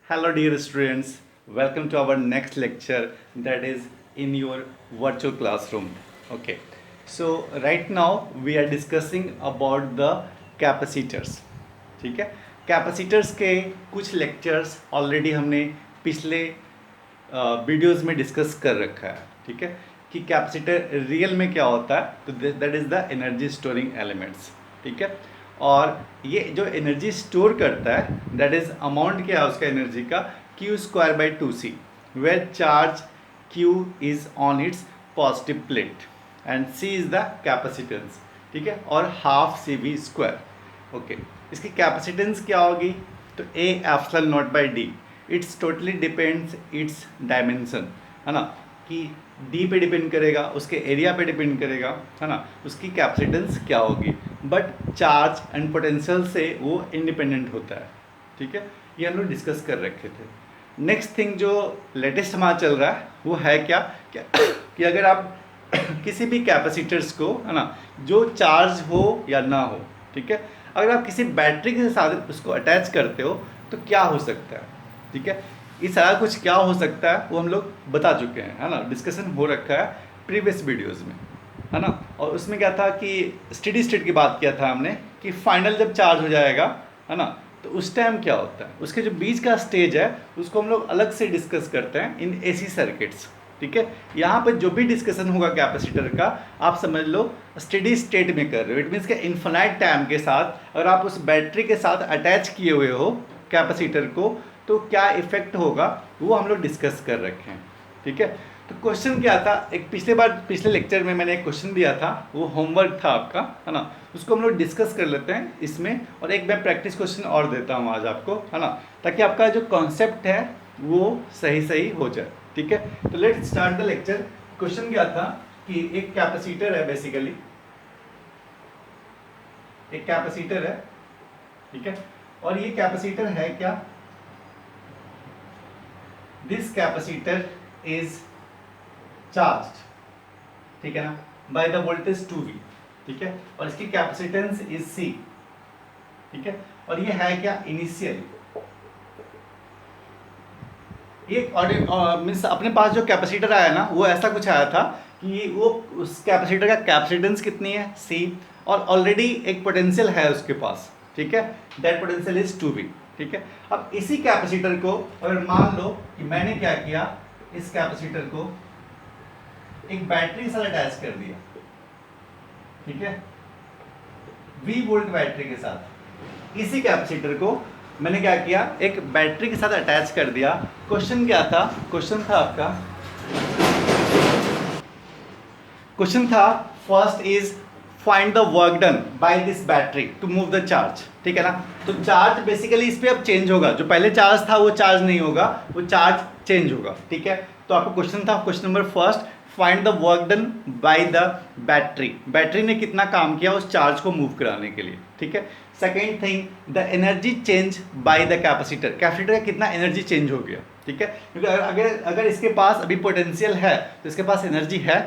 Hello, dear students. Welcome to our next lecture that is in your virtual classroom. Okay. So, right now we are discussing about the capacitors. ठीक है, capacitors के कुछ lectures already हमने पिछले videos में discuss कर रखा है. ठीक है, कि कैपेसिटर रियल में क्या होता है, तो that is the energy storing elements. ठीक है, और ये जो एनर्जी स्टोर करता है दैट इज अमाउंट क्या है उसका एनर्जी का, Q square by 2c, where charge Q is on its positive plate and C is the capacitance. ठीक है, और half C V square. Okay, इसकी कैपेसिटेंस क्या होगी, तो A epsilon naught by D. It's totally depends its dimension, है ना, कि डी पे डिपेंड करेगा, उसके एरिया पे डिपेंड करेगा, है ना, उसकी कैपेसिटेंस क्या होगी. बट चार्ज एंड पोटेंशियल से वो इंडिपेंडेंट होता है. ठीक है, ये हम लोग डिस्कस कर रखे थे. नेक्स्ट थिंग जो लेटेस्ट हमारा चल रहा है वो है क्या, कि अगर आप किसी भी कैपेसिटर्स को, है ना, जो चार्ज हो या ना हो, ठीक है, अगर आप किसी बैटरी के साथ उसको अटैच करते हो तो क्या हो सकता है. ठीक है, ये सारा कुछ क्या हो सकता है वो हम लोग बता चुके हैं, है ना, डिस्कशन हो रखा है प्रीवियस वीडियोस में, है ना. और उसमें क्या था कि स्टेडी स्टेट की बात किया था हमने, कि फाइनल जब चार्ज हो जाएगा, है ना, तो उस टाइम क्या होता है, उसके जो बीच का स्टेज है उसको हम लोग अलग से डिस्कस करते हैं इन एसी सर्किट्स. ठीक है, यहाँ पर जो भी डिस्कशन होगा कैपेसिटर का, आप समझ लो स्टेडी स्टेट में कर रहे हो. इट मीन्स के इन्फिनाइट टाइम के साथ अगर आप उस बैटरी के साथ अटैच किए हुए हो कैपेसिटर को, तो क्या इफेक्ट होगा वो हम लोग डिस्कस कर रखे हैं. ठीक है, तो क्वेश्चन क्या था, एक पिछले लेक्चर में मैंने एक क्वेश्चन दिया था, वो होमवर्क था आपका, है ना, उसको हम लोग डिस्कस कर लेते हैं इसमें. और एक मैं प्रैक्टिस क्वेश्चन और देता हूँ आज आपको, है ना, ताकि आपका जो कॉन्सेप्ट है वो सही हो जाए. ठीक है, तो let's start the lecture. Question क्या था कि एक कैपेसिटर है, बेसिकली एक कैपेसिटर है. ठीक है, और ये कैपेसिटर है क्या, दिस कैपेसिटर इज चार्ज्ड, ठीक है ना, बाय द वोल्टेज 2V. ठीक है, और इसकी कैपेसिटेंस इज C. ठीक है, और ये है क्या, इनिशियल. ये मीन्स अपने पास जो कैपेसिटर आया ना वो ऐसा कुछ आया था कि वो उस कैपेसिटर का कैपेसिटेंस कितनी है, C, और ऑलरेडी एक पोटेंशियल है उसके पास. ठीक है, दैट पोटेंशियल इज 2V. ठीक है, अब इसी कैपेसिटर को अगर मान लो कि मैंने क्या किया, इस कैपेसिटर को एक बैटरी से अटैच कर दिया. ठीक है, V वोल्ट बैटरी के साथ इसी कैपेसिटर को मैंने क्या किया, एक बैटरी के साथ अटैच कर दिया. क्वेश्चन क्या था, क्वेश्चन था first is find the work done by this battery to move the charge. ठीक है ना, तो चार्ज बेसिकली इस पे अब चेंज होगा, जो पहले चार्ज था वो चार्ज नहीं होगा, वो चार्ज चेंज होगा. ठीक है, तो आपको क्वेश्चन था, question number first, find the work done by the battery ने कितना काम किया उस चार्ज को मूव कराने के लिए. ठीक है, second thing, the energy change bye the capacitor का कितना एनर्जी चेंज हो गया. ठीक है, क्योंकि अगर इसके पास अभी पोटेंशियल है तो इसके पास एनर्जी है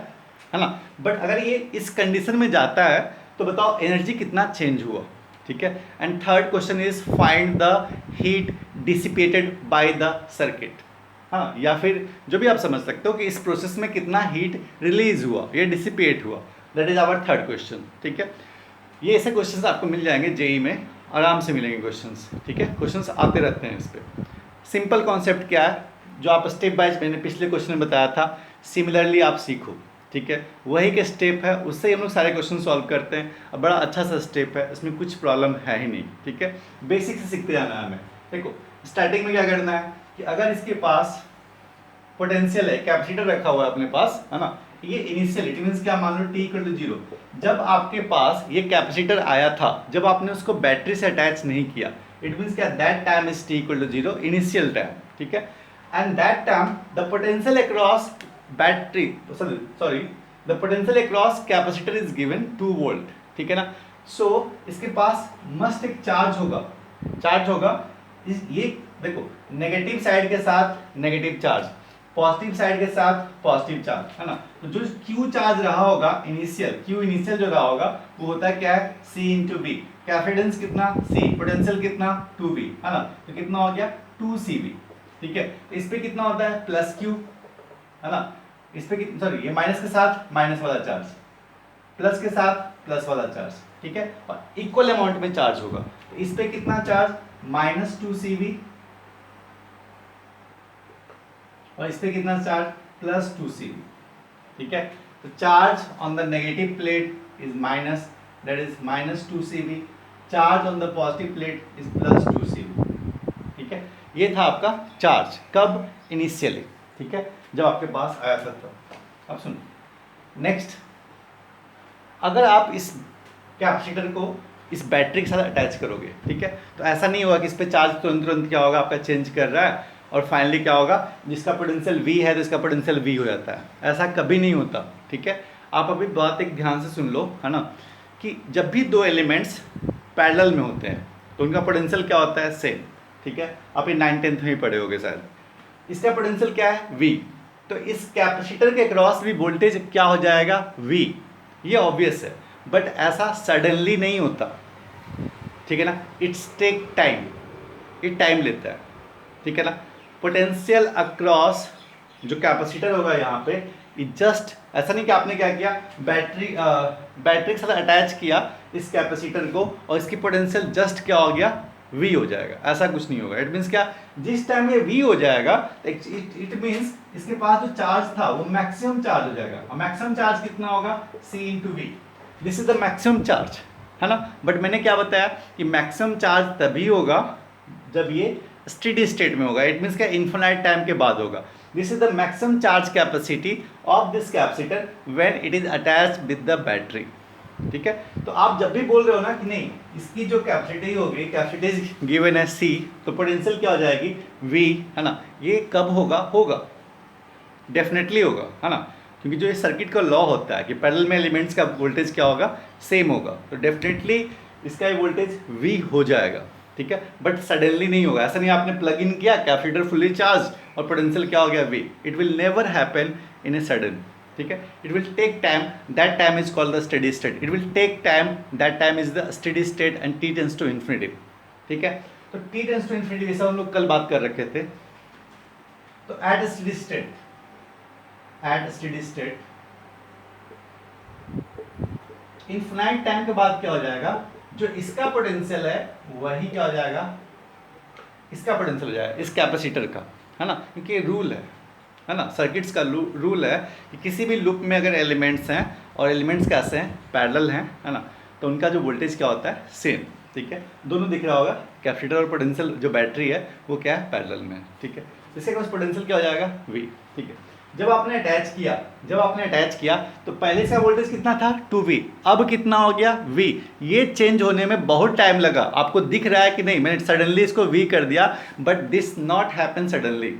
ना, बट अगर ये इस कंडीशन में जाता है तो बताओ एनर्जी कितना चेंज हुआ. ठीक है, and third question is find the heat dissipated by the circuit. हाँ, या फिर जो भी आप समझ सकते हो कि इस प्रोसेस में कितना हीट रिलीज हुआ या डिसिपेट हुआ. That is our third question. ठीक है, ये ऐसे क्वेश्चंस आपको मिल जाएंगे जेई में, आराम से मिलेंगे क्वेश्चंस. ठीक है, क्वेश्चंस आते रहते हैं इस पर. सिंपल कॉन्सेप्ट क्या है, जो आप स्टेप बाय मैंने पिछले क्वेश्चन में बताया था, सिमिलरली आप सीखो. ठीक है, वही के स्टेप है, उससे ही हम लोग सारे क्वेश्चन सॉल्व करते हैं. अब बड़ा अच्छा सा स्टेप है, इसमें कुछ प्रॉब्लम है ही नहीं. ठीक है, बेसिक से सीखते जाना है हमें. देखो, स्टार्टिंग में क्या करना है कि अगर इसके पास पोटेंशियल है, कैपेसिटर रखा हुआ है अपने पास, है ना, ये इनिशियल, इट मीन्स क्या, मान लो t=0. जब आपके पास ये कैपेसिटर आया था, जब आपने उसको बैटरी से अटैच नहीं किया, इट मीन्स क्या, that time is t=0, initial time. ठीक है, and that time the potential across battery, sorry, the potential across capacitor is given 2 volt. ठीक है ना, सो इसके पास मस्ट एक चार्ज होगा. ये देखो, नेगेटिव साइड के साथ नेगेटिव चार्ज, पॉजिटिव साइड के साथ पॉजिटिव चार्ज, है ना. तो जो Q चार्ज रहा होगा इनिशियल, Q इनिशियल जो रहा होगा वो होता है क्या है, C इंटू V. कैपेसिटेंस कितना, C, पोटेंशियल कितना, 2V, है ना, तो कितना हो गया 2CV. ठीक है। तो इस पे कितना होता है प्लस क्यू, है ना, इस पे सॉरी ये माइनस के साथ माइनस वाला चार्ज, प्लस के साथ प्लस वाला चार्ज, ठीक है, और इक्वल अमाउंट में चार्ज होगा। तो इस पे कितना चार्ज -2 CV, और इस पे कितना चार्ज +2 CV, ठीक है। तो charge on the negative plate is minus, that is -2 CV, charge on the positive plate is +2 CV, ठीक है। ये था आपका चार्ज कब, इनिशियली, ठीक है, जब आपके पास आया था तब। अब सुनो नेक्स्ट, अगर आप इस कैपेसिटर को इस बैटरी के साथ अटैच करोगे, ठीक है, तो ऐसा नहीं होगा कि इस पे चार्ज तुरंत तुरंत क्या होगा आपका चेंज कर रहा है और फाइनली क्या होगा, जिसका पोटेंशियल V है तो इसका पोटेंशियल V हो जाता है, ऐसा कभी नहीं होता, ठीक है। आप अभी बात एक ध्यान से सुन लो, है ना, कि जब भी दो एलिमेंट्स पैरेलल में होते हैं तो उनका पोटेंशियल क्या होता है, सेम, ठीक है। आप ये 9th-10th में ही पढ़े होगे शायद। इसका पोटेंशियल क्या है V, तो इस कैपेसिटर के क्रॉस भी वोल्टेज क्या हो जाएगा V, ये ऑब्वियस है, बट ऐसा सडनली नहीं होता, ठीक है ना, इट्स टेक टाइम, ये टाइम लेता है, ठीक है ना। पोटेंशियल अक्रॉस जो कैपेसिटर होगा यहाँ पे, जस्ट ऐसा नहीं कि आपने क्या किया, बैटरी के साथ अटैच किया इस कैपेसिटर को और इसकी पोटेंशियल जस्ट क्या हो गया, V हो जाएगा, ऐसा कुछ नहीं होगा। इट मीन्स क्या, जिस टाइम ये V हो जाएगा इट मीन्स इसके पास जो चार्ज था वो मैक्सिमम चार्ज हो जाएगा, और मैक्सिमम चार्ज कितना होगा, C/V, this is the maximum charge, है ना। बट मैंने क्या बताया कि मैक्सिमम चार्ज तभी होगा जब ये स्टेडी स्टेट में होगा, इट मीन्स क्या, इन्फिनाइट टाइम के बाद होगा। This is the maximum charge capacity of this capacitor when it is attached with the battery, ठीक है। तो आप जब भी बोल रहे हो ना कि नहीं इसकी जो कैपेसिटी होगी, कैपेसिटी गिवन है C, तो पोटेंशियल क्या हो जाएगी V, है ना, ये कब होगा, होगा डेफिनेटली होगा, है ना, क्योंकि जो ये सर्किट का लॉ होता है कि पैरेलल में एलिमेंट्स का वोल्टेज क्या होगा, सेम होगा, तो डेफिनेटली इसका वोल्टेज V हो जाएगा, ठीक है। बट सडनली नहीं होगा, ऐसा नहीं आपने प्लग इन किया कैपेसिटर फुली चार्ज और पोटेंशियल क्या हो गया V, it will never happen in a sudden, ठीक है। It will take time, that time is called the steady state, it will take time, that time is the steady state and T tends to infinity, ठीक है। तो T tends to infinity जैसा हम लोग कल बात कर रखे थे, तो at steady state, at steady state infinite time के बाद क्या हो जाएगा, जो इसका पोटेंशियल है वही क्या हो जाएगा, इसका पोटेंशियल हो जाएगा इस कैपेसिटर का, है ना, क्योंकि रूल है ना, सर्किट्स का रूल है कि किसी भी लूप में अगर एलिमेंट्स हैं और एलिमेंट्स कैसे हैं, पैरेलल हैं, है ना, तो उनका जो वोल्टेज क्या होता है, सेम, ठीक है। दोनों दिख रहा होगा, कैपेसिटर और पोटेंशियल जो बैटरी है वो क्या है, पैरेलल में, ठीक है। इसके पास पोटेंशियल क्या हो जाएगा, V, ठीक है। जब आपने अटैच किया तो पहले से वोल्टेज कितना था 2V, अब कितना हो गया V, ये चेंज होने में बहुत टाइम लगा, आपको दिख रहा है कि नहीं, मैंने सडनली इसको V कर दिया, but this not happen suddenly,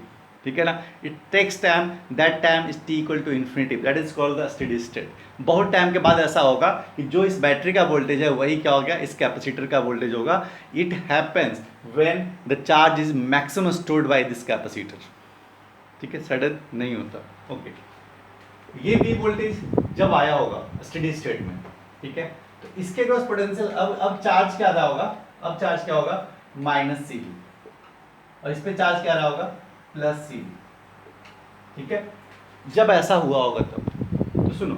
ठीक है ना, it takes time, that time is T equal to infinity, that is called the steady state. बहुत टाइम के बाद ऐसा होगा कि जो इस बैटरी का वोल्टेज है वही क्या हो गया, इस कैपेसिटर का वोल्टेज होगा। It happens when the charge is maximum stored by this capacitor, ठीक है, सडन नहीं होता, ओके। ये V वोल्टेज जब आया होगा स्टेडी स्टेट में, ठीक है, तो इसके क्रॉस पोटेंशियल अब चार्ज क्या रहा होगा, अब चार्ज क्या होगा -CV, और इस पे चार्ज क्या रहा होगा +CV, ठीक है। जब ऐसा हुआ होगा तो सुनो,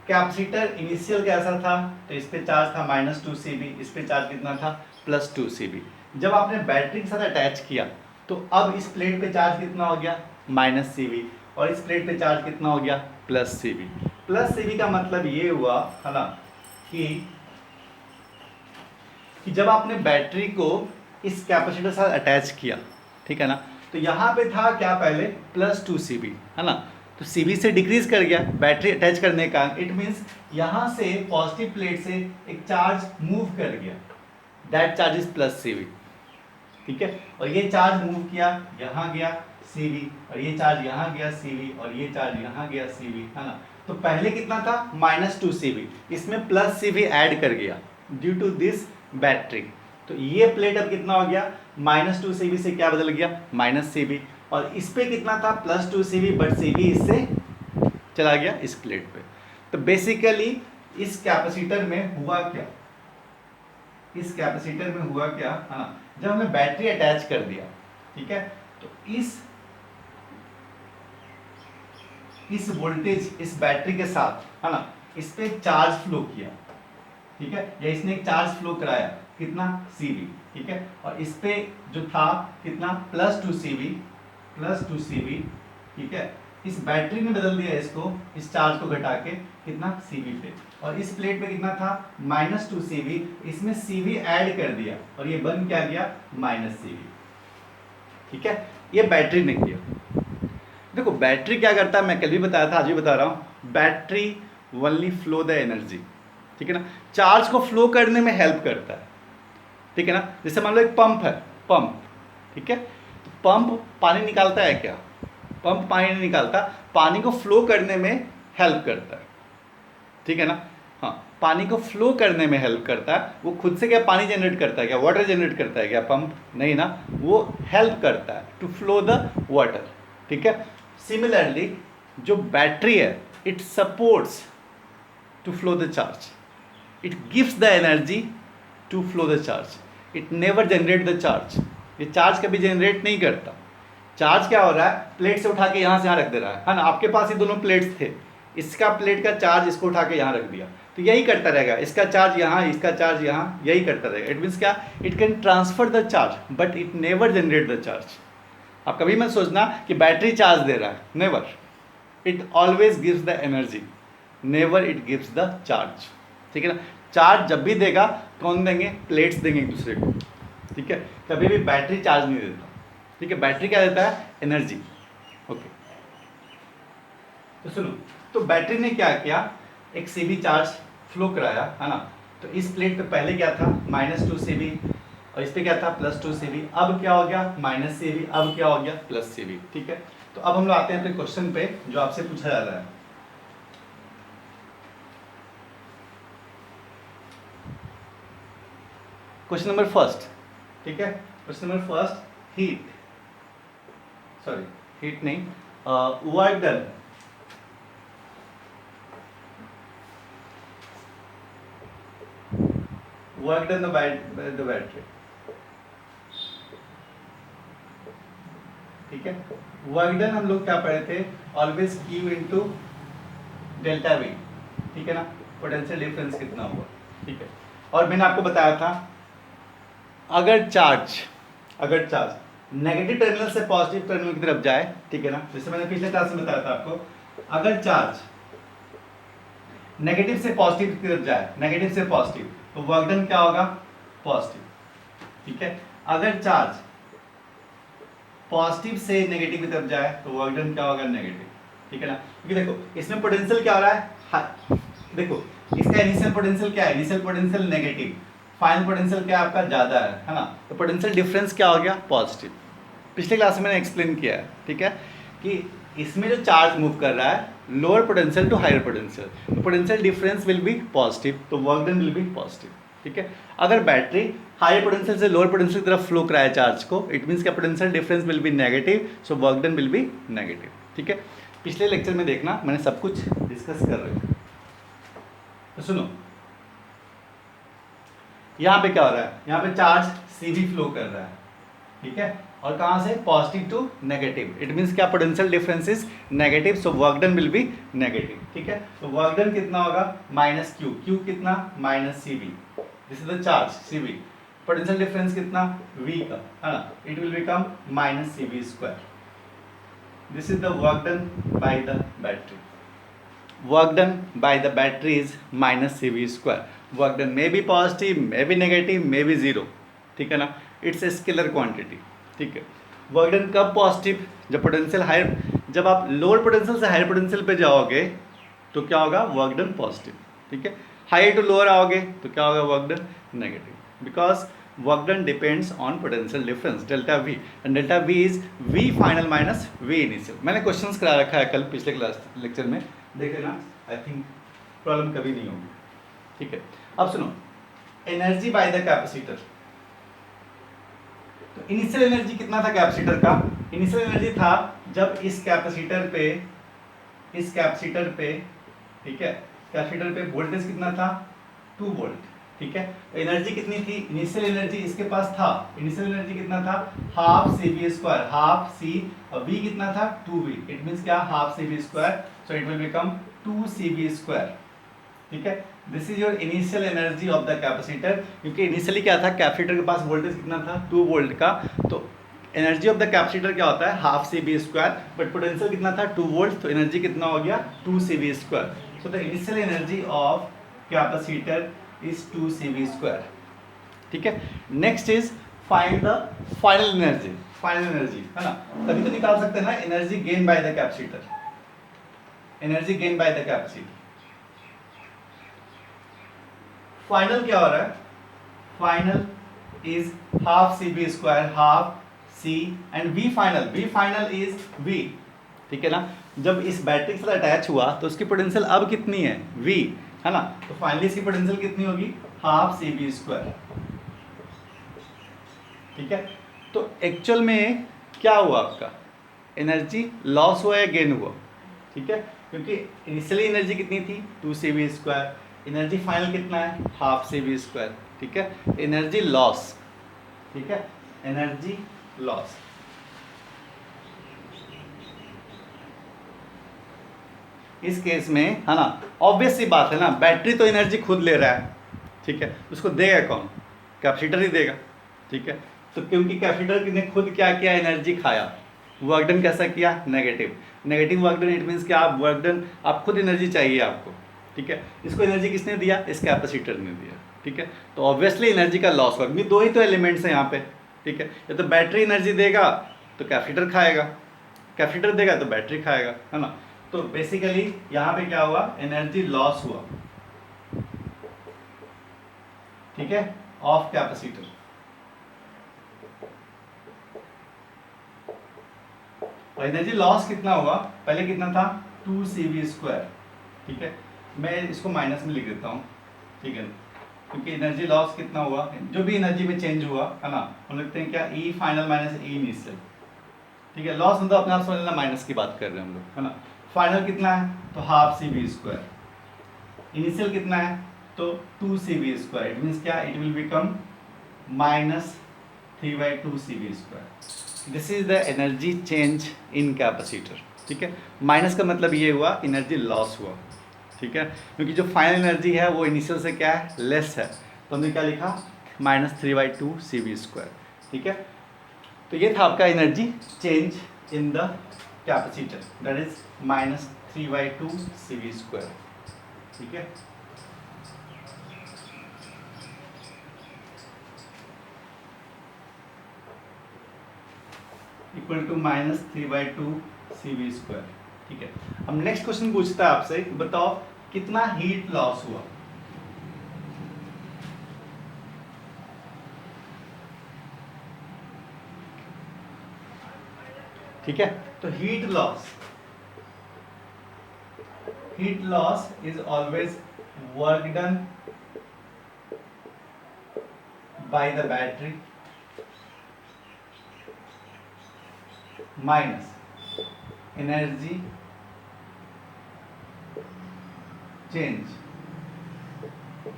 कैपेसिटर इनिशियल कैसा था, तो इस पे चार्ज था -2CV, इस पे चार्ज कितना था +2CV। जब आपने बैटरी के साथ अटैच किया तो अब इस प्लेट पे चार्ज कितना हो गया -CV, और इस प्लेट पे चार्ज कितना हो गया +CV। +CV का मतलब ये हुआ, है ना, कि जब आपने बैटरी को इस कैपेसिटर के साथ अटैच किया, ठीक है ना, तो यहाँ पे था क्या पहले +2CV, है ना, तो CV से डिक्रीज कर गया बैटरी अटैच करने का, इट मीन्स यहाँ से पॉजिटिव प्लेट से एक चार्ज मूव कर गया, दैट चार्ज इज +CV, ठीक है। और ये चार्ज मूव किया, यहाँ गया CV, और ये चार्ज यहाँ गया CV, और ये चार्ज यहाँ गया CV, है ना। तो पहले कितना था -2CV, इसमें +CV ऐड कर गया ड्यू टू दिस बैटरी, तो ये प्लेट अब कितना हो गया -2CV से क्या बदल गया -CV, और इस पे कितना था +2CV, बट CV इससे चला गया इस प्लेट पे। तो बेसिकली इस कैपेसिटर में हुआ क्या, इस कैपेसिटर में हुआ क्या, है ना, जब हमने बैटरी अटैच कर दिया, ठीक है, तो इस वोल्टेज इस बैटरी के साथ है ना, इस पे चार्ज फ्लो किया, ठीक है, या इसने एक चार्ज फ्लो कराया कितना CV, ठीक है, और इस पे जो था कितना +2 CV, ठीक है, इस बैटरी ने बदल दिया इसको, इस चार्ज को घटा के कितना CV पे, और इस प्लेट पे कितना था -2 CV, इसमें CV ऐड कर दिया और ये बन क्या गया -CV, ठीक है, ये बैटरी ने किया। देखो बैटरी क्या करता है, मैं कल भी बताया था, आज भी बता रहा हूँ, battery only flow the energy, ठीक है ना, चार्ज को फ्लो करने में हेल्प करता है, ठीक है ना। जैसे मान लो एक पंप है, पंप, ठीक है, तो पंप पानी निकालता है क्या? पंप पानी नहीं निकालता, पानी को फ्लो करने में हेल्प करता है, ठीक है ना। हाँ, पानी को फ्लो करने में हेल्प करता है, वो खुद से क्या पानी जनरेट करता है क्या, वाटर जनरेट करता है क्या पंप? नहीं ना, वो हेल्प करता है टू फ्लो द वाटर, ठीक है। सिमिलरली जो बैटरी है, it supports to flow the charge, it gives the energy to flow the charge, it never generate the charge, ये चार्ज कभी जनरेट नहीं करता। चार्ज क्या हो रहा है, प्लेट से उठा के यहाँ से यहाँ रख दे रहा है ना, आपके पास ये दोनों प्लेट्स थे, इसका प्लेट का चार्ज इसको उठा के यहाँ रख दिया, तो यही करता रहेगा, इसका चार्ज यहाँ, इसका चार्ज यहाँ, यही करता रहेगा। इट मीन्स क्या, it can transfer the charge but it never generate the charge. आप कभी मत सोचना कि बैटरी चार्ज दे रहा है, never, it always gives the energy, never it gives the charge, ठीक है ना। चार्ज जब भी देगा कौन देंगे, प्लेट्स देंगे एक दूसरे को, ठीक है, कभी भी बैटरी चार्ज नहीं देता, ठीक है, बैटरी क्या देता है, एनर्जी, ओके। तो सुनो, तो बैटरी ने क्या किया, एक CV चार्ज फ्लो कराया, है ना, तो इस प्लेट पे पहले क्या था -2 CV, और इस पे क्या था +2 CV, अब क्या हो गया -CV, अब क्या हो गया +CV, ठीक है। तो अब हम लोग आते हैं अपने क्वेश्चन पे जो आपसे पूछा जा रहा है। क्वेश्चन नंबर फर्स्ट, ठीक है, क्वेश्चन नंबर फर्स्ट, हीट नहीं, work done, work done the battery, ठीक है। वर्क डन हम लोग क्या पढ़े थे, always Q into delta V, ठीक है ना, पोटेंशियल डिफरेंस कितना हुआ, ठीक है। और मैंने आपको बताया था अगर चार्ज नेगेटिव टर्मिनल से पॉजिटिव टर्मिनल की तरफ जाए, ठीक है ना, जैसे मैंने पिछले क्लास में बताया था आपको, अगर चार्ज नेगेटिव से पॉजिटिव की तरफ जाए, नेगेटिव से पॉजिटिव, तो वर्क डन क्या होगा, पॉजिटिव, ठीक है। अगर चार्ज पॉजिटिव से नेगेटिव की तरफ जाए तो वर्क डन क्या होगा, नेगेटिव, ठीक है ना। क्योंकि देखो इसमें पोटेंशियल क्या हो रहा है, देखो इसका इनिशियल पोटेंशियल क्या है, initial potential negative, final potential क्या आपका ज़्यादा है ना, तो पोटेंशियल डिफरेंस क्या हो गया, पॉजिटिव। पिछले क्लास में मैंने एक्सप्लेन किया है, ठीक है, कि इसमें जो चार्ज मूव कर रहा है lower potential to higher potential, तो potential difference will be positive, तो work done will be positive, ठीक है। अगर बैटरी हायर पोटेंशियल से लोअर पोटेंशियल की तरफ फ्लो कराए चार्ज को, इट मीन्स का potential difference will be negative, so work done will be negative, ठीक है। पिछले लेक्चर में देखना मैंने सब कुछ डिस्कस कर रहे थे। तो सुनो, यहाँ पे क्या हो रहा है, यहाँ पे चार्ज CV फ्लो कर रहा है, ठीक है, और कहाँ से, positive to negative, it means क्या, potential difference is negative, so work done will be negative, ठीक है। तो वर्क डन कितना होगा, -Q कितना, -CV, this is the charge CV, potential difference कितना, V का, है ना, it will become -CV², this is the work done by the battery, work done by the battery is -CV², work done may be positive, may be negative, may be 0, ठीक है ना, it's a scalar quantity, ठीक है। Work done कब positive, जब potential higher, जब आप lower potential से हायर पोटेंशियल पे जाओगे तो क्या होगा, वर्क डन पॉजिटिव, ठीक है। हायर टू लोअर आओगे तो क्या होगा, work done negative, because work done depends on potential difference delta V, and delta V is V final minus V initial. मैंने क्वेश्चंस करा रखा है कल पिछले क्लास लेक्चर में, देख लेना, आई थिंक प्रॉब्लम कभी नहीं होगी, ठीक है। अब सुनो, एनर्जी बाय द कैपेसिटर, तो इनिशियल एनर्जी कितना था कैपेसिटर का, इनिशियल एनर्जी था जब इस कैपेसिटर पे, ठीक है, कैपेसिटर पे वोल्टेज कितना था, 2 वोल्ट, ठीक है। तो एनर्जी कितनी थी, इनिशियल एनर्जी इसके पास था, इनिशियल एनर्जी कितना था, half C V square, half C, और वी कितना था 2v, इट मींस क्या, half C V square, so it will become 2cv square. ठीक है, this is your initial energy of the capacitor, क्योंकि इनिशियली क्या था, कैपेसिटर के पास वोल्टेज कितना था 2 वोल्ट का, तो एनर्जी ऑफ द कैपेसिटर क्या होता है, half C V square, but potential कितना था 2 वोल्ट, तो एनर्जी कितना हो गया 2cv square. So the initial energy of capacitor is 2cv square. ठीक है, next is find the final energy, final energy है ना, तभी तो निकाल सकते हैं ना energy gain by the capacitor, energy gain by the capacitor. Final क्या हो रहा है, final is half C V square, half C and V final, V final is V. ठीक है ना, जब इस बैटरी से अटैच हुआ तो उसकी पोटेंशियल अब कितनी है, वी, है ना, तो फाइनली इसकी पोटेंशियल कितनी होगी, हाफ सी बी स्क्वायर। ठीक है, तो एक्चुअल में क्या हुआ आपका, एनर्जी लॉस हुआ या गेन हुआ। ठीक है, क्योंकि इनिशियली एनर्जी कितनी थी 2cv स्क्वायर, एनर्जी फाइनल कितना है, हाफ cv स्क्वायर। ठीक है, एनर्जी लॉस, ठीक है, एनर्जी लॉस। इस केस में है ना, ऑब्वियस सी बात है ना, बैटरी तो एनर्जी खुद ले रहा है, ठीक है, उसको देगा कौन, कैपेसिटर ही देगा। ठीक है, तो क्योंकि कैपेसिटर ने खुद क्या किया, एनर्जी खाया, वर्क डन कैसा किया, negative, negative work done, it means कि आप वर्क डन, आप खुद एनर्जी चाहिए आपको। ठीक है, इसको एनर्जी किसने दिया, इस कैपेसिटर ने दिया। ठीक है, तो ऑब्वियसली एनर्जी का लॉस होगा, दो ही तो एलिमेंट्स हैं यहाँ पे। ठीक है, या तो बैटरी एनर्जी देगा तो कैपेसिटर खाएगा, कैपेसिटर देगा तो बैटरी खाएगा, है ना। तो बेसिकली यहाँ पे क्या हुआ, एनर्जी लॉस हुआ, ठीक है, ऑफ कैपेसिटर। और एनर्जी लॉस कितना हुआ, पहले कितना था 2cv स्क्वायर। ठीक है, मैं इसको माइनस में लिख देता हूँ, ठीक है, क्योंकि एनर्जी लॉस कितना हुआ, जो भी एनर्जी में चेंज हुआ है ना, हम लिखते हैं क्या, ई फाइनल माइनस ई इनिशियल। ठीक है, लॉस मतलब अपने आप समझ लेना, माइनस की बात कर रहे हैं हम लोग, है ना। फाइनल कितना है, तो हाफ cv स्क्वायर, इनिशियल कितना है, तो 2cv स्क्वायर, इट मीन्स क्या, it will become minus 3/2cv square. This is the energy change in capacitor. ठीक है, माइनस का मतलब ये हुआ एनर्जी लॉस हुआ। ठीक है, क्योंकि जो फाइनल एनर्जी है वो इनिशियल से क्या है, लेस है, तो हमने क्या लिखा, -3/2cv स्क्वायर। ठीक है, तो ये था आपका energy change in the capacitor, that is -3/2cv square. ठीक है, इक्वल टू -3/2cv स्क्वायर। ठीक है, अब नेक्स्ट क्वेश्चन पूछता है आपसे, बताओ कितना हीट लॉस हुआ। ठीक है, तो heat loss is always work done by the battery minus energy change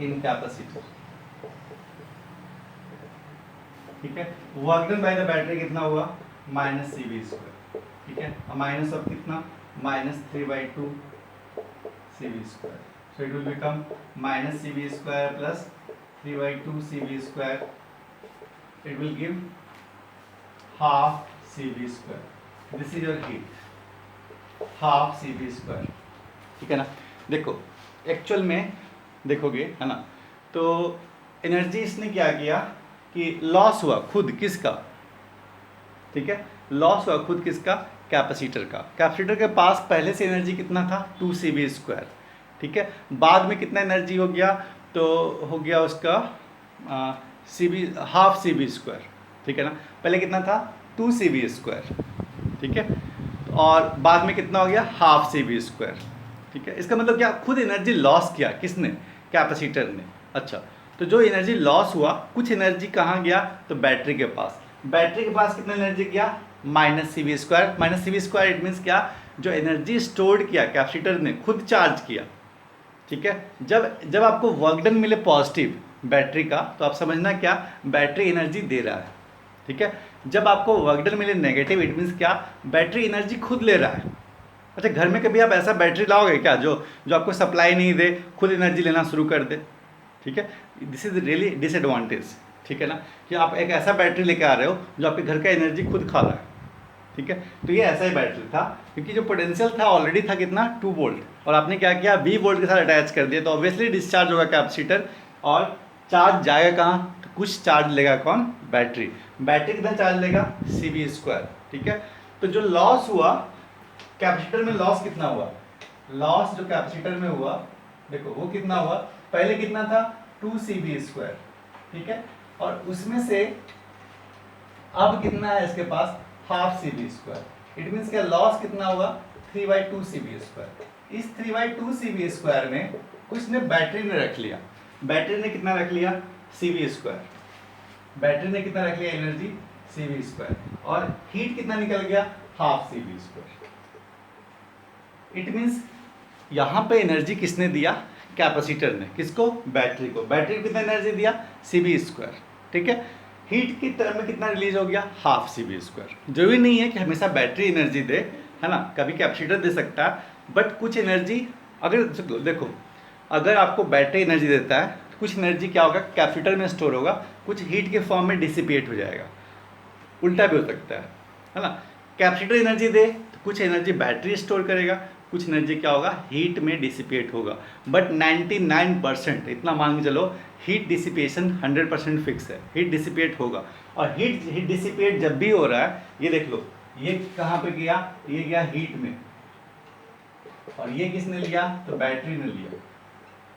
in capacitor. ठीक है, work done by the battery कितना हुआ, -cv स्क्वायर। ठीक है, और माइनस ऑफ कितना, -3/2cv square, so it will become -cv square plus 3/2cv square, it will give half cv square. This is your heat, half cv square. ठीक है ना, देखो एक्चुअल में देखोगे, है ना, तो एनर्जी इसने क्या किया कि लॉस हुआ खुद किसका, ठीक है, लॉस हुआ खुद किसका, कैपेसिटर का। कैपेसिटर के पास पहले से एनर्जी कितना था, 2cv स्क्वायर। ठीक है, बाद में कितना एनर्जी हो गया, तो हो गया उसका हाफ cv स्क्वायर। ठीक है ना, पहले कितना था 2cv स्क्वायर। ठीक है, और बाद में कितना हो गया, हाफ cv स्क्वायर। ठीक है, इसका मतलब क्या, खुद एनर्जी लॉस किया किसने, कैपेसिटर ने। अच्छा, तो जो एनर्जी लॉस हुआ, कुछ एनर्जी कहाँ गया, तो बैटरी के पास। बैटरी के पास कितना एनर्जी गया, -cv square. -cv square it means क्या, जो एनर्जी स्टोर्ड किया कैपेसिटर ने, खुद चार्ज किया। ठीक है, जब आपको वर्क डन मिले पॉजिटिव, बैटरी का, तो आप समझना क्या, बैटरी एनर्जी दे रहा है, ठीक है। जब आपको वर्क डन मिले नेगेटिव, इट मीन्स क्या, बैटरी एनर्जी खुद ले रहा है। अच्छा, घर में कभी आप ऐसा बैटरी लाओगे क्या जो जो आपको सप्लाई नहीं दे, खुद एनर्जी लेना शुरू कर दे, ठीक है। दिस इज रियली डिसएडवांटेज, ठीक है ना, कि आप एक ऐसा बैटरी लेके आ रहे हो जो आपके घर का एनर्जी खुद खा रहा है, ठीक है। तो ये ऐसा ही बैटरी था, क्योंकि जो पोटेंशियल था ऑलरेडी था कितना, 2 वोल्ट, और आपने क्या किया, V वोल्ट के साथ अटैच कर दिया, तो ऑब्वियसली डिस्चार्ज होगा कैपेसिटर, और चार्ज जाएगा कहाँ, तो कुछ चार्ज लेगा कौन, बैटरी। बैटरी कितना चार्ज लेगा, CV², ठीक है। तो जो लॉस हुआ कैपेसिटर में, लॉस कितना हुआ, लॉस जो कैपेसिटर में हुआ, देखो वो कितना हुआ, पहले कितना था 2CV², ठीक है, और उसमें से अब कितना है इसके पास, हाफ CV²। इट मीन्स क्या, लॉस कितना हुआ, 3/2CV²। इस 3/2CV² में कुछ ने बैटरी ने रख लिया, बैटरी ने कितना रख लिया, CV², बैटरी ने कितना रख लिया एनर्जी, CV², और हीट कितना निकल गया, हाफ CV²। इट मीन्स यहाँ पे एनर्जी किसने दिया, कैपेसिटर ने, किसको, बैटरी को। बैटरी को कितना एनर्जी दिया, CV², ठीक है। हीट की टर्म में कितना रिलीज हो गया, हाफ CV²। जरूरी नहीं है कि हमेशा बैटरी एनर्जी दे, है ना, कभी कैपेसिटर दे सकता है, बट कुछ एनर्जी, अगर देखो अगर आपको बैटरी एनर्जी देता है, कुछ एनर्जी क्या होगा, कैपेसिटर में स्टोर होगा, कुछ हीट के फॉर्म में डिसिपेट हो जाएगा, उल्टा भी हो सकता है ना। कैपेसिटर एनर्जी दे तो कुछ एनर्जी बैटरी स्टोर करेगा, कुछ एनर्जी क्या होगा, हीट में डिसिपेट होगा, बट 99% इतना मान के चलो, हीट डिसिपेशन 100% फिक्स है, हीट डिसिपेट होगा। और हीट डिसिपेट जब भी हो रहा है, ये देख लो, ये कहाँ पे गया, ये गया हीट में, और ये किसने लिया, तो बैटरी ने लिया।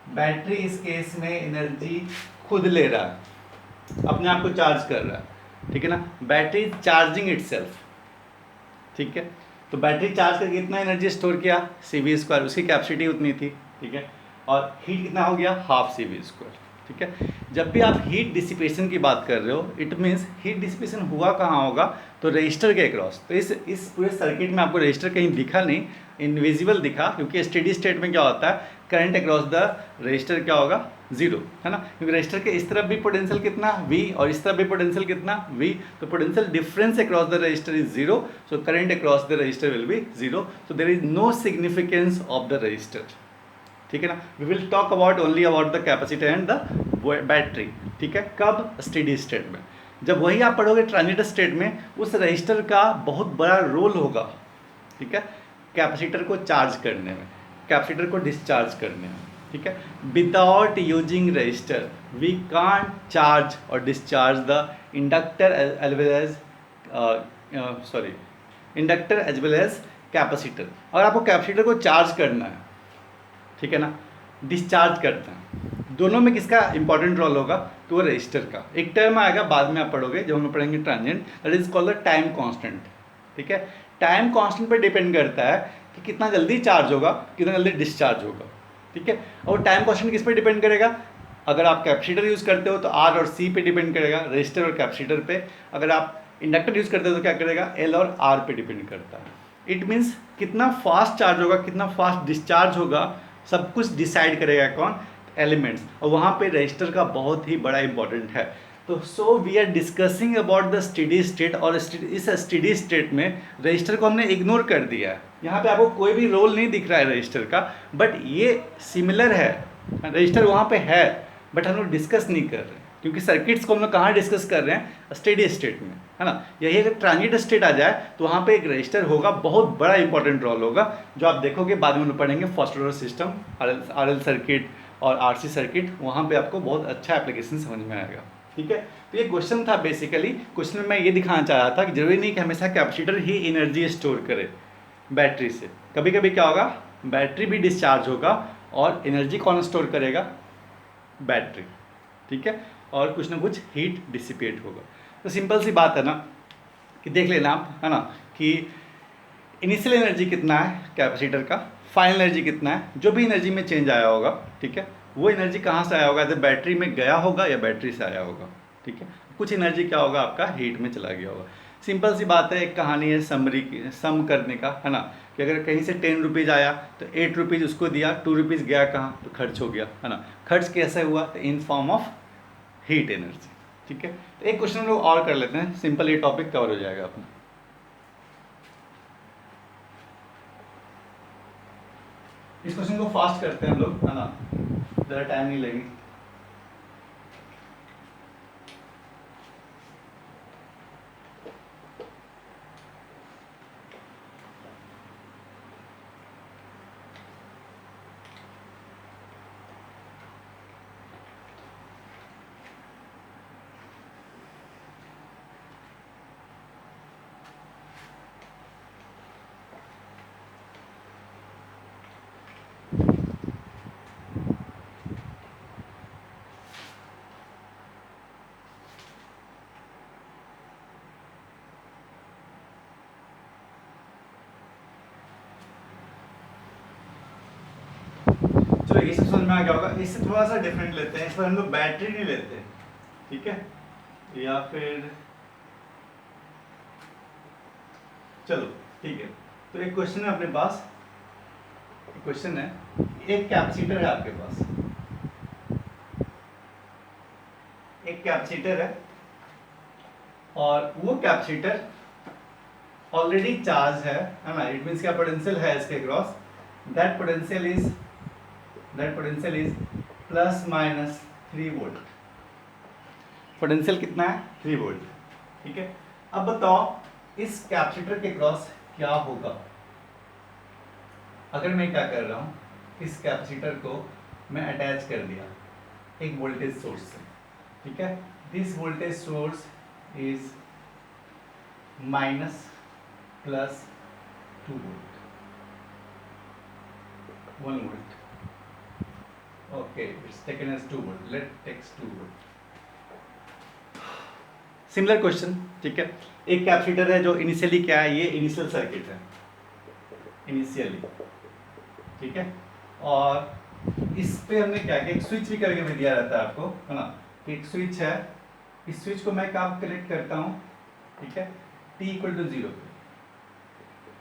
बैटरी इस केस में एनर्जी खुद ले रहा है, अपने आप को चार्ज कर रहा है, ठीक है ना, बैटरी चार्जिंग इटसेल्फ, ठीक है। तो बैटरी चार्ज करके कितना एनर्जी स्टोर किया, CV², उसकी कैपेसिटी उतनी थी, ठीक है, और हीट कितना हो गया, हाफ CV², ठीक है। जब भी आप हीट डिसिपेशन की बात कर रहे हो, इट मीन्स हीट डिसिपेशन हुआ कहाँ होगा, तो रजिस्टर के अक्रॉस। तो इस पूरे सर्किट में आपको रजिस्टर कहीं दिखा नहीं, इनविजिबल दिखा, क्योंकि स्टेडी स्टेट में क्या होता है, करंट अक्रॉस द रजिस्टर क्या होगा, 0, है ना, क्योंकि रजिस्टर के इस तरफ भी पोटेंशियल कितना V, और इस तरफ भी पोटेंशियल कितना V, तो potential difference across the resistor is 0, so current across the resistor will be 0, so there is no significance of the resistor, ठीक है ना। We will talk about only about the capacitor and the battery, ठीक है। कब, steady state में। जब वही आप पढ़ोगे ट्रांजिट स्टेट में, उस रजिस्टर का बहुत बड़ा रोल होगा, ठीक है, कैपेसिटर को चार्ज करने में, कैपेसिटर को डिस्चार्ज करने में, ठीक है। Without using resistor we can't charge और discharge the inductor as well as inductor as well as capacitor. और आपको कैपेसिटर को चार्ज करना है, ठीक है ना, डिस्चार्ज करता है, दोनों में किसका इंपॉर्टेंट रोल होगा, तो वो रजिस्टर का। एक टर्म आएगा बाद में आप पढ़ोगे, जब हम पढ़ेंगे transient, that is called the time constant, ठीक है। टाइम कांस्टेंट पर डिपेंड करता है कि कितना जल्दी चार्ज होगा, कितना जल्दी डिस्चार्ज होगा, ठीक है। और टाइम कांस्टेंट किस पर डिपेंड करेगा, अगर आप कैपेसिटर यूज़ करते हो तो R और C पे डिपेंड करेगा, रजिस्टर और कैपेसिटर पे। अगर आप इंडक्टर यूज़ करते हो तो क्या करेगा, L और R पे डिपेंड करता है। इट मीन्स कितना फास्ट चार्ज होगा, कितना फास्ट डिस्चार्ज होगा, सब कुछ डिसाइड करेगा कौन, एलिमेंट्स, और वहाँ पे रजिस्टर का बहुत ही बड़ा इंपॉर्टेंट है। तो so we are discussing about the steady state, और इस स्टेडी स्टेट में रजिस्टर को हमने इग्नोर कर दिया है। यहाँ पे आपको कोई भी रोल नहीं दिख रहा है रजिस्टर का, बट ये सिमिलर है, रजिस्टर वहाँ पे है, बट हम लोग डिस्कस नहीं कर रहे, क्योंकि सर्किट्स को हम लोग कहाँ डिस्कस कर रहे हैं, स्टेडी स्टेट में, है ना। यही अगर ट्रांजिट स्टेट आ जाए तो वहाँ पे एक रजिस्टर होगा, बहुत बड़ा इंपॉर्टेंट रोल होगा, जो आप देखोगे बाद में हम लोग पढ़ेंगे first order system, RL circuit और RC सर्किट, वहाँ पे आपको बहुत अच्छा एप्लीकेशन समझ में आएगा, ठीक है। तो ये क्वेश्चन था, बेसिकली क्वेश्चन में मैं ये दिखाना चाह रहा था कि जरूरी नहीं कि हमेशा कैपेसिटर ही एनर्जी स्टोर करे बैटरी से, कभी कभी क्या होगा, बैटरी भी डिस्चार्ज होगा और एनर्जी कौन स्टोर करेगा, बैटरी, ठीक है, और कुछ ना कुछ हीट डिसिपेट होगा। तो सिंपल सी बात है ना, कि देख लेना आप, है ना, कि इनिशियल एनर्जी कितना है कैपेसिटर का, फाइनल एनर्जी कितना है, जो भी एनर्जी में चेंज आया होगा, ठीक है, वो एनर्जी कहाँ से आया होगा, तो बैटरी में गया होगा या बैटरी से आया होगा, ठीक है। कुछ एनर्जी क्या होगा, आपका हीट में चला गया होगा। सिंपल सी बात है, एक कहानी है समरी की, सम करने का, है ना, कि अगर कहीं से 10 रुपीज़ आया तो 8 रुपीज़ उसको दिया, 2 रुपीज़ गया कहाँ, तो खर्च हो गया, है ना। खर्च कैसे हुआ, तो in form of heat energy. ठीक है, तो एक क्वेश्चन हम लोग और कर लेते हैं, सिंपल ये टॉपिक कवर हो जाएगा अपना। इस क्वेश्चन को फास्ट करते हैं हम लोग, है ना, ज़्यादा टाइम नहीं लेंगे। चलो ये सब समझ में आ गया होगा। इससे थोड़ा सा डिफरेंट लेते हैं, इस पर हम लोग बैटरी नहीं लेते, ठीक है, या फिर चलो ठीक है। तो एक क्वेश्चन है अपने पास, एक क्वेश्चन है, एक कैपेसिटर है आपके पास, एक कैपेसिटर है और वो कैपेसिटर ऑलरेडी चार्ज है ना, इट मीन्स क्या पोटेंशियल है इसके cross, that potential is plus minus 3 volt. Potential कितना है? 3 वोल्ट। ठीक है, अब बताओ इस कैपेसिटर के क्रॉस क्या होगा अगर मैं क्या कर रहा हूं, इस कैपेसिटर को मैं अटैच कर दिया एक वोल्टेज सोर्स से। ठीक है, this voltage source is minus plus 2 volt, 1 volt. Okay, it's taken as 2 volt. Let takes 2 volt. Similar question, ठीक है। एक कैपेसिटर है जो इनिशियली क्या है, ये इनिशियल सर्किट है इनिशियली, ठीक है। और इस पे हमने क्या किया, एक स्विच भी कभी कभी दिया रहता है आपको, है ना, कि एक स्विच है, इस स्विच को मैं कब कनेक्ट करता हूँ, ठीक है, t इक्वल टू 0 पे,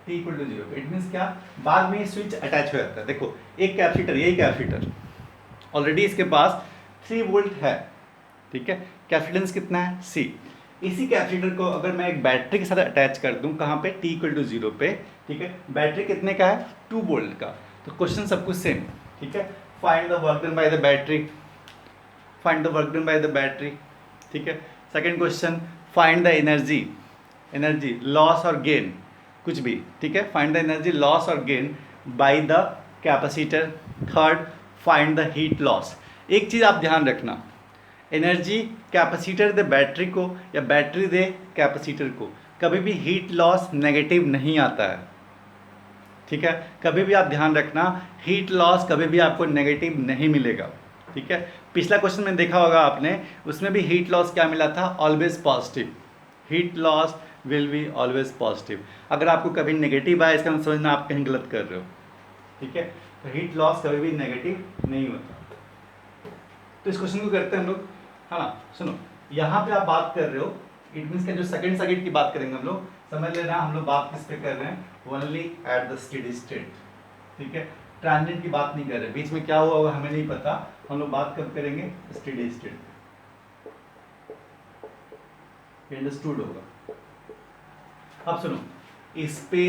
t इक्वल टू 0 पे। इट मीन्स क्या, बाद में ये स्विच अटैच हो जाता है। देखो एक कैपेसिटर, यही कैपेसिटर ऑलरेडी इसके पास 3 वोल्ट है, ठीक है, कैपेसिटेंस कितना है C। इसी कैपेसिटर को अगर मैं एक बैटरी के साथ अटैच कर दूं, कहाँ पे, t इक्वल टू 0 पे, ठीक है, बैटरी कितने का है, 2 वोल्ट का। तो क्वेश्चन सब कुछ सेम, ठीक है। Find the work done by the battery, find the work done by the battery, ठीक है। Second question, find the energy, energy loss और गेन, कुछ भी, ठीक है, फाइंड द एनर्जी लॉस और gain by the capacitor. Third, find the heat loss. एक चीज़ आप ध्यान रखना, एनर्जी कैपेसिटर दे बैटरी को या बैटरी दे कैपेसिटर को, कभी भी हीट लॉस नेगेटिव नहीं आता है, ठीक है। कभी भी आप ध्यान रखना, हीट लॉस कभी भी आपको नेगेटिव नहीं मिलेगा, ठीक है। पिछला क्वेश्चन में देखा होगा आपने, उसमें भी हीट लॉस क्या मिला था, always positive. Heat loss will be always positive. अगर आपको कभी नेगेटिव आया, इसका मतलब समझना आप कहीं गलत कर रहे हो, ठीक है। तो हीट लॉस कभी भी नेगेटिव नहीं होता। तो इस क्वेश्चन को करते हैं हम लोग, है ना। सुनो, यहाँ पे आप बात कर रहे हो, इट मीन्स का जो सेकंड सर्किट की बात करेंगे हम लोग, समझ लेना हम लोग बात किस पे कर रहे हैं, only at the steady state, ठीक है। ट्रांजिएंट की बात नहीं कर रहे, बीच में क्या हुआ होगा हमें नहीं पता, हम लोग बात कब करेंगे, स्टेडी स्टेट। अंडरस्टूड होगा। अब सुनो, इस पे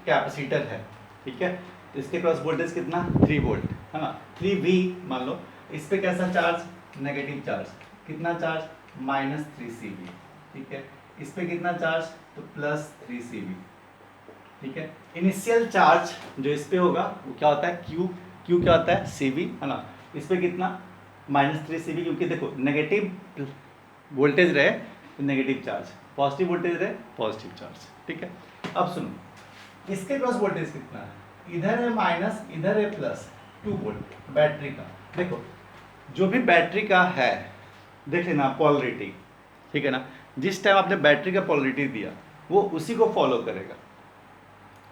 कैपेसिटर है, ठीक है, इसके क्रॉस वोल्टेज कितना, 3 वोल्ट, है ना, 3V मान लो। इस पे कैसा चार्ज, नेगेटिव चार्ज, कितना चार्ज, -3CV, ठीक है। इस पे कितना चार्ज, तो +3CV, ठीक है। इनिशियल चार्ज जो इस पे होगा वो क्या होता है, Q क्या होता है, CV, है ना। इस पे कितना, -3CV, क्योंकि देखो नेगेटिव वोल्टेज रहे तो नेगेटिव चार्ज, पॉजिटिव वोल्टेज रहे पॉजिटिव चार्ज, ठीक है। अब सुनो, इसके क्रॉस वोल्टेज कितना है, इधर है माइनस, इधर है प्लस, 2 वोल्ट बैटरी का। देखो जो भी बैटरी का है, देख लेना पोलरिटी, ठीक है ना, जिस टाइम आपने बैटरी का पोलरिटी दिया वो उसी को फॉलो करेगा,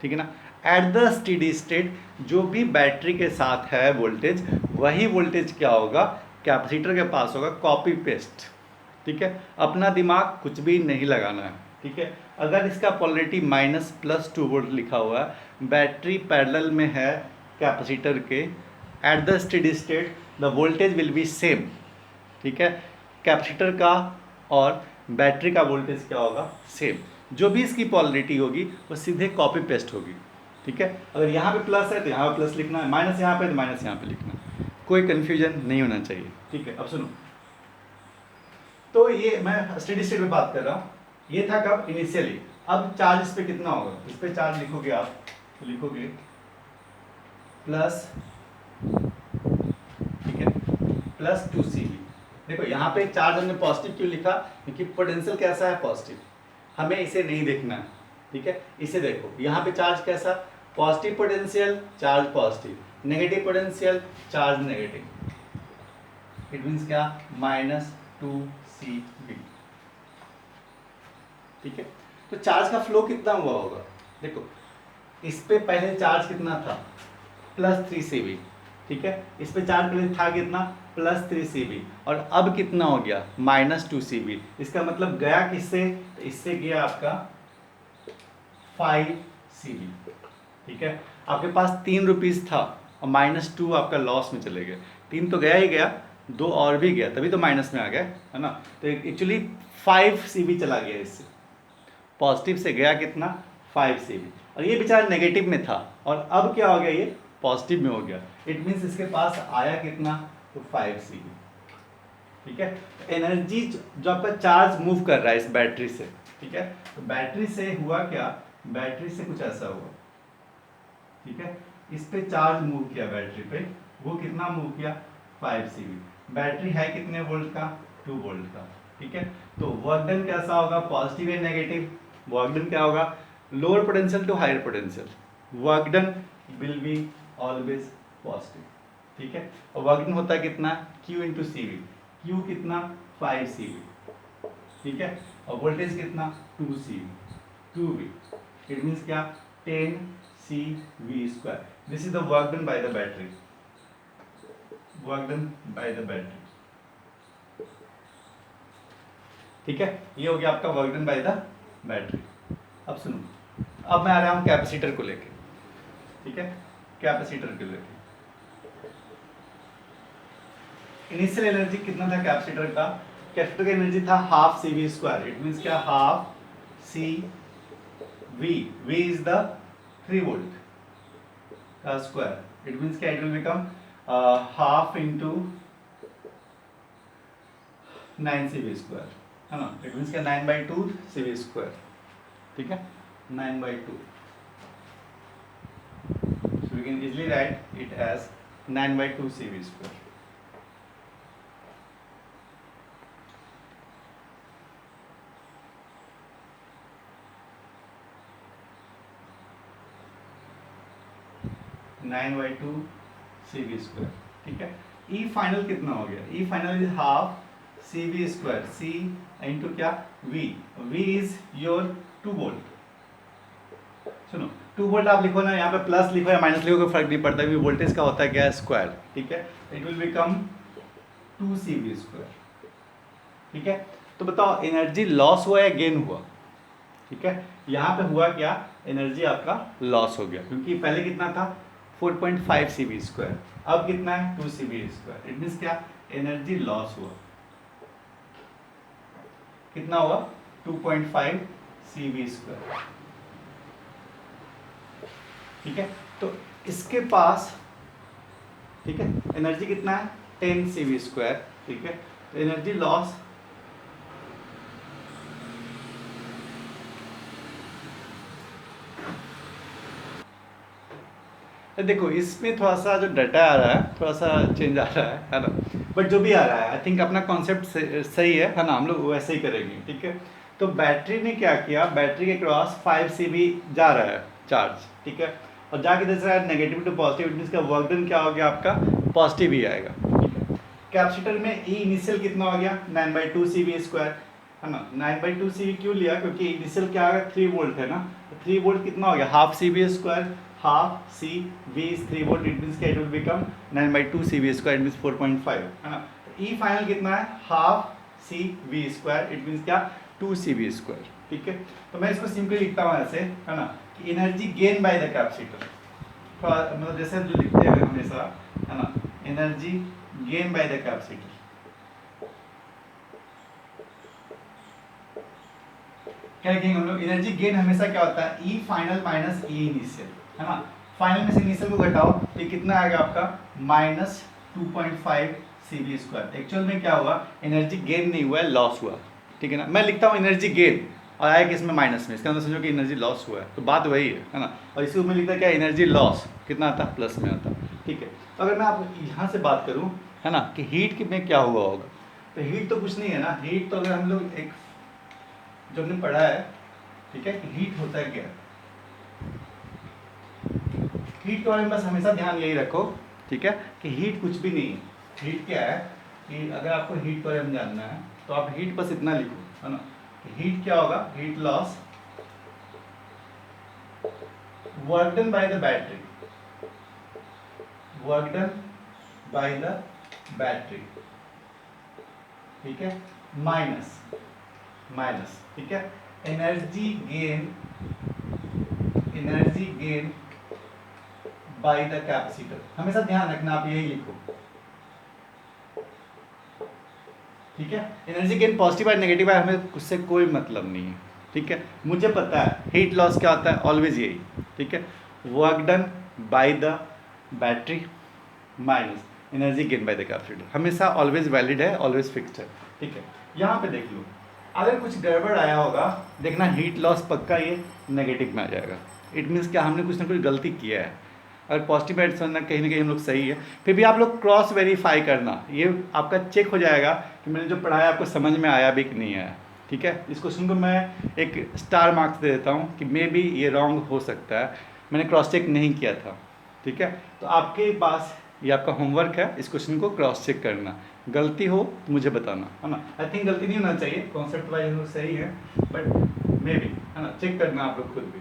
ठीक है ना। एट द स्टेडी स्टेट जो भी बैटरी के साथ है वोल्टेज, वही वोल्टेज क्या होगा, कैपेसिटर के पास होगा, कॉपी पेस्ट, ठीक है। अपना दिमाग कुछ भी नहीं लगाना है, ठीक है। अगर इसका पोलरिटी -+2 वोल्ट लिखा हुआ है, बैटरी पैरेलल में है कैपेसिटर के, at the steady state the voltage will be same, ठीक है। कैपेसिटर का और बैटरी का वोल्टेज क्या होगा, सेम। जो भी इसकी पोलरिटी होगी वो सीधे कॉपी पेस्ट होगी, ठीक है। अगर यहाँ पे प्लस है तो यहाँ पे प्लस लिखना है, माइनस यहाँ पे तो माइनस यहाँ पे लिखना है, कोई कन्फ्यूजन नहीं होना चाहिए, ठीक है। अब सुनो, तो ये मैं स्टेडी स्टेट में बात कर रहा हूँ, ये था कब, इनिशियली। अब चार्ज इस पे कितना होगा, इस पे चार्ज लिखोगे आप, तो लिखोगे प्लस, ठीक है, प्लस 2 CV। देखो यहाँ पे चार्ज हमने पॉजिटिव क्यों लिखा, क्योंकि पोटेंशियल कैसा है, पॉजिटिव। हमें इसे नहीं देखना है, ठीक है। इसे देखो, यहाँ पे चार्ज कैसा, positive potential, charge positive, negative potential, charge negative. It means क्या, -2CV, ठीक है। तो चार्ज का फ्लो कितना हुआ होगा, देखो इस पे पहले चार्ज कितना था, +3CV, ठीक है। इस पे चार्ज पहले था कितना, +3CV, और अब कितना हो गया, -2CV। इसका मतलब गया किससे, तो इससे गया आपका 5CV, ठीक है। आपके पास 3 रुपीज़ था और -2 आपका लॉस में चले गए, 3 तो गया ही गया, 2 और भी गया, तभी तो माइनस में आ गया, है ना। तो एक्चुअली 5CV चला गया इससे, पॉजिटिव से गया कितना, 5CV, और ये बेचारा नेगेटिव में था, और अब क्या हो गया, ये पॉजिटिव में हो गया। इट मीन्स इसके पास आया कितना, तो 5CV, ठीक है। एनर्जी जो आपका चार्ज मूव कर रहा है इस बैटरी से, ठीक है, तो बैटरी से हुआ क्या, बैटरी से कुछ ऐसा हुआ, ठीक है। इस पे चार्ज मूव किया बैटरी पे, वो कितना मूव किया, 5CV। बैटरी है कितने वोल्ट का, 2 वोल्ट का, ठीक है। तो वर्क डन कैसा होगा, पॉजिटिव या नेगेटिव, वर्क डन क्या होगा, lower potential to higher potential, work done will be always positive, ठीक है। और वर्क डन होता है कितना, Q इंटू CV, Q कितना, 5CV, ठीक है। और वोल्टेज कितना, 2CV, 2V। इट मीन्स क्या, 10CV²। This is the work done by the battery, work done by the battery, ठीक है। ये हो गया आपका work done by the battery. अब सुनो, अब मैं आ रहा हूँ कैपेसिटर को लेके, ठीक है। कैपेसिटर को लेके इनिशियल एनर्जी कितना था कैपेसिटर का, कैपेसिटर का एनर्जी था ½ CV²। इट मीन्स क्या, ½ CV, V is the 3 volt का स्क्वायर। इट मीन्स क्या, it will become half into 9CV², है ना। इट मीन्स क्या, 9/2 CV², ठीक है, 9/2। So we can easily write it as 9/2 CV²। Nine by two CV², ठीक है। ई फाइनल कितना हो गया, E final is ½ CV², C into क्या, V, V is your 2 volt. सुनो, 2 वोल्ट आप लिखो ना, यहाँ पे प्लस लिखो या माइनस लिखो, कोई फर्क नहीं पड़ता, क्योंकि वोल्टेज का होता है क्या, स्क्वायर, ठीक है। इट विल बिकम 2CV², ठीक है। तो बताओ एनर्जी लॉस हुआ या गेन हुआ, ठीक है। यहाँ पे हुआ क्या, एनर्जी आपका लॉस हो गया, क्योंकि पहले कितना था, 4.5 CV², अब कितना है, 2 CV²। इट मीन्स क्या, एनर्जी लॉस हुआ, कितना हुआ, 2.5 CV², ठीक है। तो इसके पास, ठीक है, एनर्जी कितना है, 10 CV², ठीक है। तो एनर्जी लॉस, देखो इसमें थोड़ा सा जो डाटा आ रहा है, थोड़ा सा चेंज आ रहा है ना, बट जो भी आ रहा है आई थिंक अपना कॉन्सेप्ट सही है ना, हम लोग वैसे ही करेंगे, ठीक है। तो बैटरी ने क्या किया, बैटरी के क्रॉस 5CV जा रहा है चार्ज, ठीक है, और जाके दे रहा है नेगेटिव टू पॉजिटिव, इसका वर्क डन क्या हो गया आपका, पॉजिटिव ही आएगा, ठीक है। कैपेसिटर में ई इनिशियल कितना हो गया, 9/2 CV², है ना। 9/2 CV क्यों लिया, क्योंकि इनिशियल क्या आ गया, 3 वोल्ट है ना, 3 वोल्ट कितना हो गया, ½ CV², half CV is 3 volt, it means it will become 9/2 CV², it means 4.5, है ना। ई फाइनल कितना है, ½ CV², इट मीन्स क्या, 2 CV², ठीक है। तो मैं इसको सिंपली लिखता हूँ ऐसे, है ना, कि energy gain by the capacitor, मतलब जैसे जो लिखते हैं हमेशा, है ना, energy gain by the capacitor, क्या लिखेंगे हम लोग, एनर्जी गेन हमेशा क्या होता है, ई फाइनल माइनस ई इनिशियल, है ना। फाइनल में से इनिशियल को घटाओ तो ये कितना आएगा आपका -2.5 CV²। एक्चुअल में क्या हुआ, एनर्जी गेन नहीं हुआ है, लॉस हुआ, ठीक है ना। मैं लिखता हूँ एनर्जी गेन और आया कि इसमें माइनस में, इसका मतलब समझो कि एनर्जी लॉस हुआ है, तो बात वही है ना। और इसी में लिखता क्या, एनर्जी लॉस कितना आता, प्लस में आता, ठीक है। अगर मैं आपको यहाँ से बात करूँ, है ना, कि हीट में क्या हुआ होगा, तो हीट तो कुछ नहीं है ना। हीट तो अगर हम लोग एक जो हमने पढ़ा है, ठीक है, कि हीट होता है क्या, हीट के बारे में बस हमेशा ध्यान यही रखो, ठीक है, कि हीट कुछ भी नहीं है। हीट क्या है कि अगर आपको हीट के बारे में जानना है तो आप हीट बस इतना लिखो, है ना। हीट क्या होगा, heat loss work done by the battery, work done by the battery, ठीक है, माइनस माइनस, ठीक है, energy gain by the capacitor. हमेशा ध्यान रखना, आप यही लिखो, ठीक है। एनर्जी गेन पॉजिटिव है नेगेटिव है, हमें उससे कोई मतलब नहीं है, ठीक है। मुझे पता है हीट लॉस क्या होता है, ऑलवेज यही, ठीक है, work done by the battery minus energy gain by the capacitor, हमेशा ऑलवेज वैलिड है, ऑलवेज फिक्स्ड है, ठीक है। यहाँ पे देख लो, अगर कुछ गड़बड़ आया होगा, देखना हीट लॉस पक्का ये नेगेटिव में आ जाएगा। इट मीन्स क्या, हमने कुछ ना कुछ गलती किया है। अगर पॉजिटिव एड समझना कहीं ना कहीं हम लोग सही है, फिर भी आप लोग क्रॉस वेरीफाई करना, ये आपका चेक हो जाएगा कि मैंने जो पढ़ाया आपको समझ में आया भी कि नहीं आया, ठीक है। इस क्वेश्चन को मैं एक स्टार मार्क्स दे देता हूँ कि मे बी ये रॉन्ग हो सकता है, मैंने क्रॉस चेक नहीं किया था, ठीक है। तो आपके पास ये आपका होमवर्क है, इस क्वेश्चन को क्रॉस चेक करना, गलती हो तो मुझे बताना, है ना। आई थिंक गलती नहीं होना चाहिए, कॉन्सेप्ट वाइज हम लोग सही है, बट मे बी, है ना, चेक करना आप लोग खुद भी।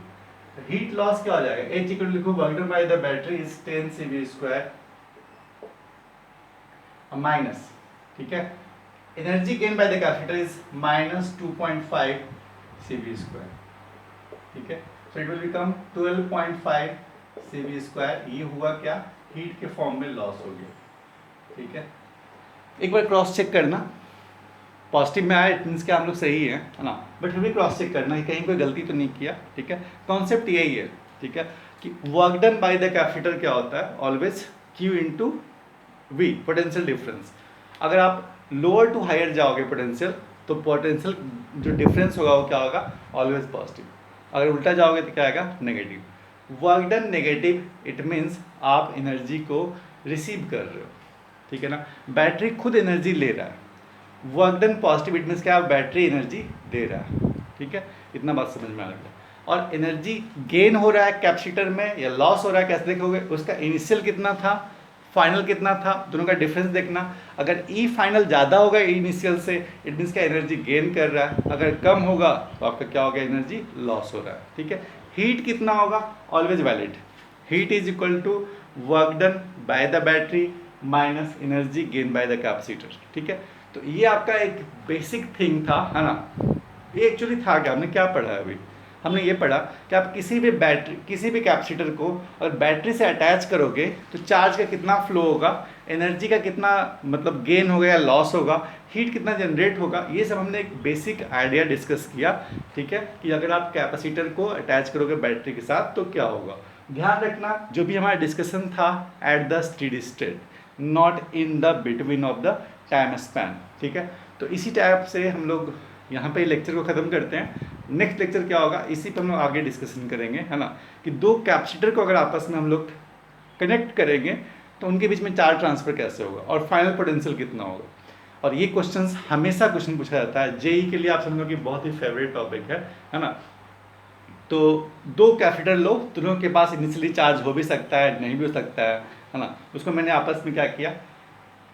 हीट लॉस क्या हो जाएगा, H इक्वल लिखो work done by the battery is 10 CV² minus, ठीक है, energy gain by the capacitor is -2.5 CV², ठीक है। सो इट विल बिकम 12.5 CV²। ये हुआ क्या, हीट के फॉर्म में लॉस हो गया, ठीक है। एक बार क्रॉस चेक करना, पॉजिटिव में आया इट मीन्स कि हम लोग सही हैं, है ना, बट फिर भी क्रॉस चेक करना है कहीं कोई गलती तो नहीं किया, ठीक है। कॉन्सेप्ट यही है, ठीक है, कि work done by the capacitor क्या होता है, always Q into V, potential difference. अगर आप लोअर टू हायर जाओगे पोटेंशियल, तो पोटेंशियल जो डिफरेंस होगा वो क्या होगा, ऑलवेज पॉजिटिव। अगर उल्टा जाओगे तो क्या आएगा, negative. Work done negative, it means आप एनर्जी को रिसीव कर रहे हो, ठीक है ना। बैटरी खुद एनर्जी ले रहा है, work done positive, it means क्या, बैटरी एनर्जी दे रहा है, ठीक है। इतना बात समझ में आ गया। और एनर्जी गेन हो रहा है कैपेसिटर में या लॉस हो रहा है, कैसे देखोगे, उसका इनिशियल कितना था, फाइनल कितना था, दोनों का डिफरेंस देखना। अगर ई फाइनल ज़्यादा होगा इनिशियल से, इट मीन्स क्या, एनर्जी गेन कर रहा है, अगर कम होगा तो आपका क्या होगा, एनर्जी लॉस हो रहा है, ठीक है। हीट कितना होगा, always valid, heat is equal to work done by the battery minus energy gain by the capacitor, ठीक है। तो ये आपका एक बेसिक थिंग था, है ना। ये एक्चुअली था क्या, हमने क्या पढ़ा है अभी, हमने ये पढ़ा कि आप किसी भी बैटरी, किसी भी कैपेसिटर को और बैटरी से अटैच करोगे तो चार्ज का कितना फ्लो होगा, एनर्जी का कितना मतलब गेन होगा या लॉस होगा, हीट कितना जनरेट होगा, ये सब हमने एक बेसिक आइडिया डिस्कस किया, ठीक है, कि अगर आप कैपेसिटर को अटैच करोगे बैटरी के साथ तो क्या होगा। ध्यान रखना, जो भी हमारा डिस्कशन था at the steady state, not in the between of the time span, ठीक है। तो इसी टाइप से हम लोग यहाँ पे लेक्चर को ख़त्म करते हैं। नेक्स्ट लेक्चर क्या होगा, इसी पर हम लोग आगे डिस्कशन करेंगे, है ना, कि दो कैपेसिटर को अगर आपस में हम लोग कनेक्ट करेंगे तो उनके बीच में चार्ज ट्रांसफर कैसे होगा और फाइनल पोटेंशियल कितना होगा। और ये क्वेश्चंस हमेशा क्वेश्चन पूछा जाता है, जेई के लिए आप समझो कि बहुत ही फेवरेट टॉपिक है ना। तो दो कैपेसिटर लो, दोनों के पास इनिशियली चार्ज हो भी सकता है, नहीं भी हो सकता है ना, उसको मैंने आपस में क्या किया,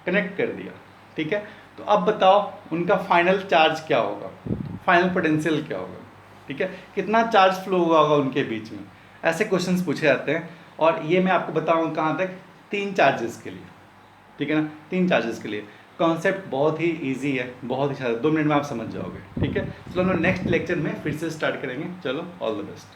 कनेक्ट कर दिया, ठीक है। तो अब बताओ उनका फाइनल चार्ज क्या होगा, फाइनल पोटेंशियल क्या होगा, ठीक है, कितना चार्ज फ्लो हुआ होगा उनके बीच में, ऐसे क्वेश्चंस पूछे जाते हैं। और ये मैं आपको बताऊँ कहाँ तक, 3 चार्जेस के लिए, ठीक है ना, 3 चार्जेस के लिए। कॉन्सेप्ट बहुत ही इजी है, बहुत ही अच्छा, 2 मिनट में आप समझ जाओगे, ठीक है। चलो हम लोग नेक्स्ट लेक्चर में फिर से स्टार्ट करेंगे, चलो ऑल द बेस्ट।